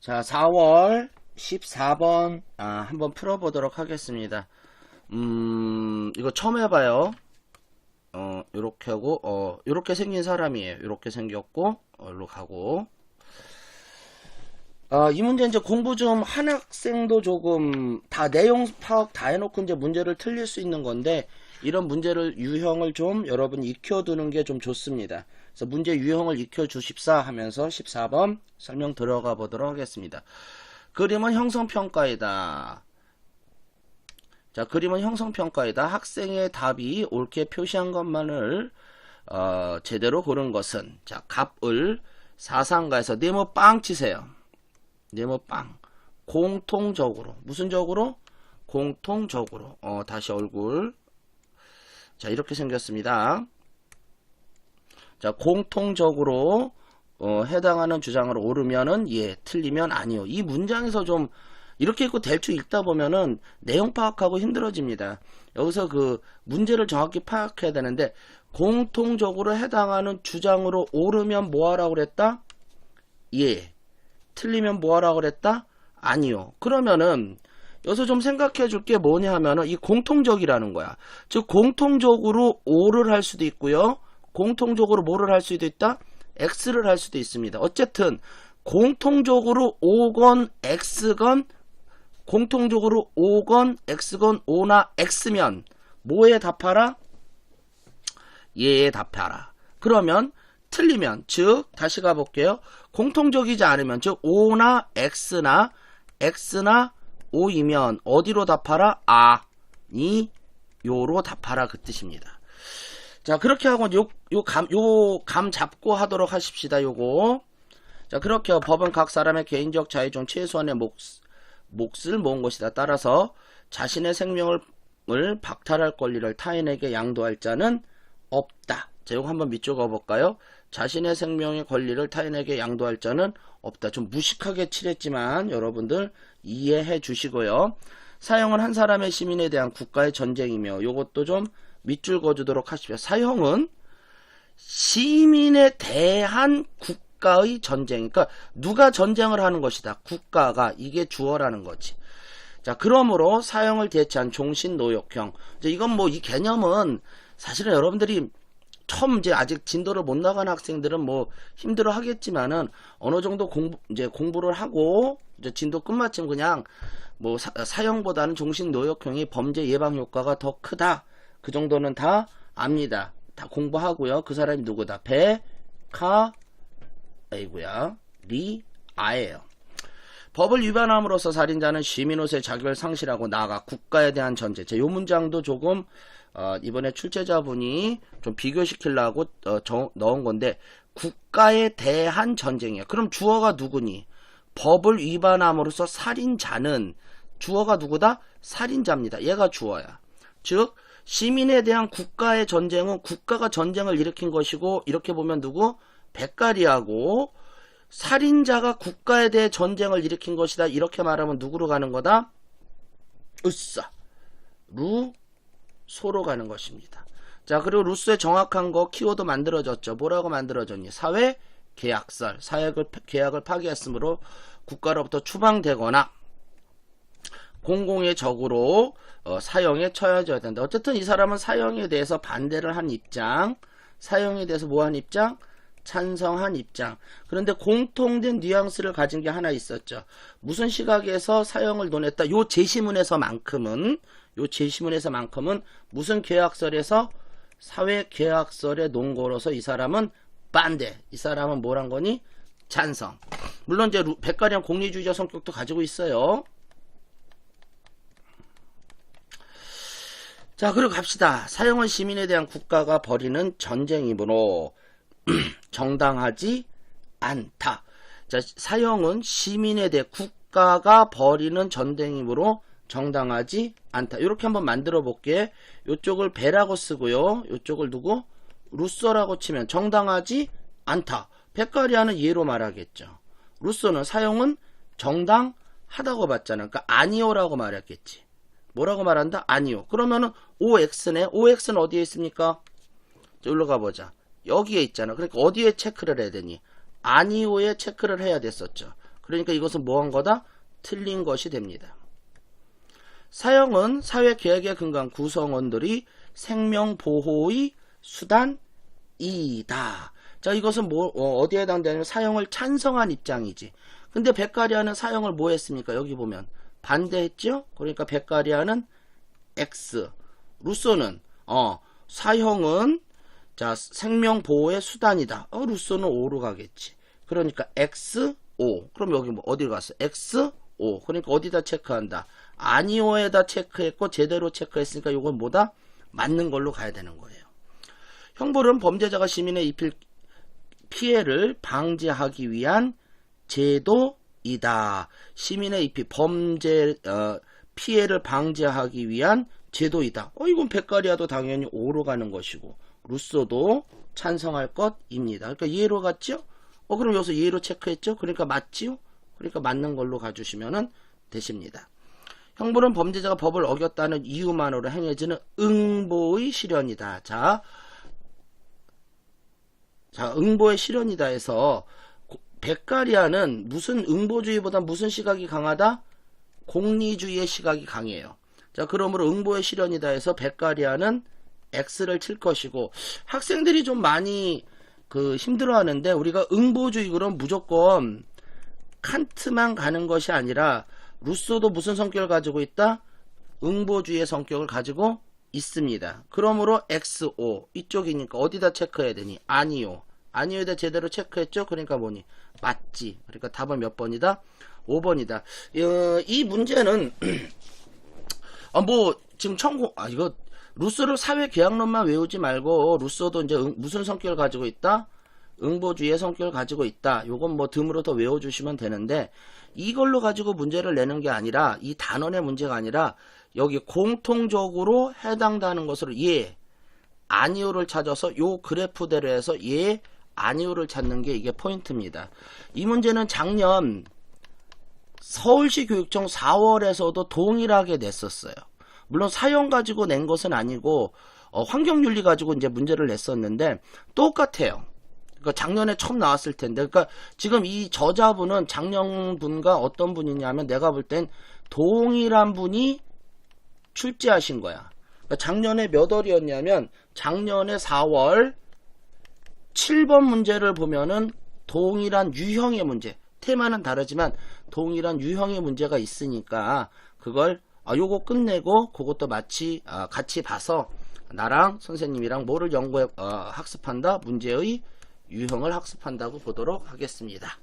자, 4월 14번 한번 풀어보도록 하겠습니다. 이거 처음 해봐요. 요렇게 하고 요렇게 생긴 사람이에요. 요렇게 생겼고 일로 가고. 이 문제 이제 공부 좀 한 학생도 조금 다 내용 파악 다 해놓고 이제 문제를 틀릴 수 있는 건데, 이런 문제를 유형을 좀 여러분 익혀두는 게 좀 좋습니다. 그래서 문제 유형을 익혀주십사 하면서 14번 설명 들어가 보도록 하겠습니다. 그림은 형성평가이다. 자, 그림은 형성평가이다. 학생의 답이 옳게 표시한 것만을 제대로 고른 것은, 자, 갑을 사상가에서 네모 빵 치세요. 네모 빵. 공통적으로, 무슨 적으로? 공통적으로. 다시 얼굴. 자, 이렇게 생겼습니다. 자, 공통적으로 해당하는 주장으로 옳으면은 예, 틀리면 아니요. 이 문장에서 좀 이렇게 읽고 대충 읽다 보면은 내용 파악하고 힘들어집니다. 여기서 그 문제를 정확히 파악해야 되는데, 공통적으로 해당하는 주장으로 옳으면 뭐 하라고 그랬다? 예. 틀리면 뭐 하라고 그랬다? 아니요. 그러면은 여기서 좀 생각해 줄 게 뭐냐 하면은 이 공통적이라는 거야. 즉 공통적으로 O를 할 수도 있고요. 공통적으로 뭐를 할 수도 있다? X를 할 수도 있습니다. 어쨌든 공통적으로 O건 X건, 공통적으로 O건 X건 O나 X면 뭐에 답하라? 얘에 답하라. 그러면 틀리면, 즉 다시 가볼게요. 공통적이지 않으면, 즉 O나 X나 O이면 어디로 답하라? 요로 답하라, 그 뜻입니다. 자, 그렇게 하고 요 감 잡고 하도록 하십시다. 요거. 자, 그렇게 법은 각 사람의 개인적 자유 중 최소한의 몫을 모은 것이다. 따라서 자신의 생명을 박탈할 권리를 타인에게 양도할 자는 없다. 자, 요거 한번 밑줄 그어볼까요? 자신의 생명의 권리를 타인에게 양도할 자는 없다. 좀 무식하게 칠했지만 여러분들 이해해 주시고요. 사형은 한 사람의 시민에 대한 국가의 전쟁이며, 요것도 좀 밑줄 그어주도록 하십시오. 사형은 시민에 대한 국가의 전쟁. 그러니까 누가 전쟁을 하는 것이다. 국가가. 이게 주어라는 거지. 자, 그러므로 사형을 대체한 종신노역형. 이건 뭐 이 개념은 사실은 여러분들이 처음 이제 아직 진도를 못 나간 학생들은 뭐 힘들어 하겠지만은 어느 정도 공부를 하고 이제 진도 끝마침 그냥 뭐 사형보다는 종신노역형이 범죄 예방 효과가 더 크다. 그 정도는 다 압니다. 다 공부하고요. 그 사람이 누구다? 아예요. 법을 위반함으로써 살인자는 시민으로서의 자격을 상실하고 나아가 국가에 대한 전제. 이 문장도 조금 이번에 출제자분이 좀 비교시키려고 넣은 건데, 국가에 대한 전쟁이야. 그럼 주어가 누구니? 법을 위반함으로써 살인자는, 주어가 누구다? 살인자입니다. 얘가 주어야. 즉 시민에 대한 국가의 전쟁은 국가가 전쟁을 일으킨 것이고, 이렇게 보면 누구? 백가리하고, 살인자가 국가에 대해 전쟁을 일으킨 것이다. 이렇게 말하면 누구로 가는 거다? 루소로 가는 것입니다. 자, 그리고 루소의 정확한 거 키워드 만들어졌죠. 뭐라고 만들어졌니? 사회 계약설. 계약을 파기했으므로 국가로부터 추방되거나 공공의 적으로 사형에 처해져야 된다. 어쨌든 이 사람은 사형에 대해서 반대를 한 입장, 사형에 대해서 뭐한 입장? 찬성한 입장. 그런데 공통된 뉘앙스를 가진 게 하나 있었죠. 무슨 시각에서 사형을 논했다. 요 제시문에서만큼은 무슨 계약설에서? 사회 계약설의 논거로서 이 사람은 반대. 이 사람은 뭐란 거니? 찬성. 물론 이제 백가량 공리주의자 성격도 가지고 있어요. 자, 그리고 갑시다. 사형은 시민에 대한 국가가 벌이는 전쟁이므로 정당하지 않다. 자, 사형은 시민에 대해 국가가 벌이는 전쟁이므로 정당하지 않다. 이렇게 한번 만들어 볼게. 이쪽을 배라고 쓰고요. 이쪽을 누구? 루소라고 치면 정당하지 않다. 백가리아는 예로 말하겠죠. 루소는 사형은 정당하다고 봤잖아. 그러니까 아니오라고 말했겠지. 뭐라고 말한다? 아니요. 그러면은 OX네. OX는 어디에 있습니까? 여기로 가보자. 여기에 있잖아. 그러니까 어디에 체크를 해야 되니? 아니오에 체크를 해야 됐었죠. 그러니까 이것은 뭐한 거다? 틀린 것이 됩니다. 사형은 사회계약에 근거한 구성원들이 생명보호의 수단이다. 자, 이것은 어디에 해당되냐면 사형을 찬성한 입장이지. 근데 베카리아는 사형을 뭐 했습니까? 여기 보면 반대했죠? 그러니까 베카리아는 X. 루소는 사형은 자 생명보호의 수단이다. 루소는 O로 가겠지. 그러니까 X, O. 그럼 여기 뭐 어디로 갔어? X, O. 그러니까 어디다 체크한다? 아니오에다 체크했고 제대로 체크했으니까 이건 뭐다? 맞는 걸로 가야 되는 거예요. 형벌은 범죄자가 시민에 입힐 피해를 방지하기 위한 제도이다. 시민의 입힐 피해를 방지하기 위한 제도이다. 이건 베카리아도 당연히 O로 가는 것이고 루소도 찬성할 것입니다. 그러니까 이해로 갔죠? 그럼 여기서 이해로 체크했죠? 그러니까 맞지요? 그러니까 맞는 걸로 가주시면 되십니다. 형벌은 범죄자가 법을 어겼다는 이유만으로 행해지는 응보의 실현이다. 자, 응보의 실현이다 해서 베카리아는 무슨 응보주의보다 무슨 시각이 강하다? 공리주의의 시각이 강해요. 자, 그러므로 응보의 실현이다 해서 베카리아는 X를 칠 것이고 학생들이 좀 많이 힘들어하는데 우리가 응보주의 그럼 무조건 칸트만 가는 것이 아니라 루소도 무슨 성격을 가지고 있다? 응보주의의 성격을 가지고 있습니다. 그러므로 XO 이쪽이니까 어디다 체크해야 되니? 아니요. 아니요에다 제대로 체크했죠? 그러니까 뭐니? 맞지. 그러니까 답은 몇 번이다? 5번이다. 이 문제는 지금 이거 루소를 사회계약론만 외우지 말고 루소도 이제 무슨 성격을 가지고 있다? 응보주의의 성격을 가지고 있다. 요건 뭐 듬으로 더 외워주시면 되는데 이걸로 가지고 문제를 내는 게 아니라 이 단원의 문제가 아니라 여기 공통적으로 해당되는 것으로 예, 아니오를 찾아서 요 그래프대로 해서 예, 아니오를 찾는 게 이게 포인트입니다. 이 문제는 작년 서울시 교육청 4월에서도 동일하게 냈었어요. 물론 사형 가지고 낸 것은 아니고 환경윤리 가지고 이제 문제를 냈었는데 똑같아요. 그러니까 작년에 처음 나왔을 텐데, 그러니까 지금 이 저자분은 작년 분과 어떤 분이냐면 내가 볼 땐 동일한 분이 출제하신 거야. 그러니까 작년에 몇 월이었냐면 작년에 4월 7번 문제를 보면은 동일한 유형의 문제, 테마는 다르지만 동일한 유형의 문제가 있으니까 그걸 요거 끝내고 그것도 같이 봐서 나랑 선생님이랑 뭐를 학습한다? 문제의 유형을 학습한다고 보도록 하겠습니다.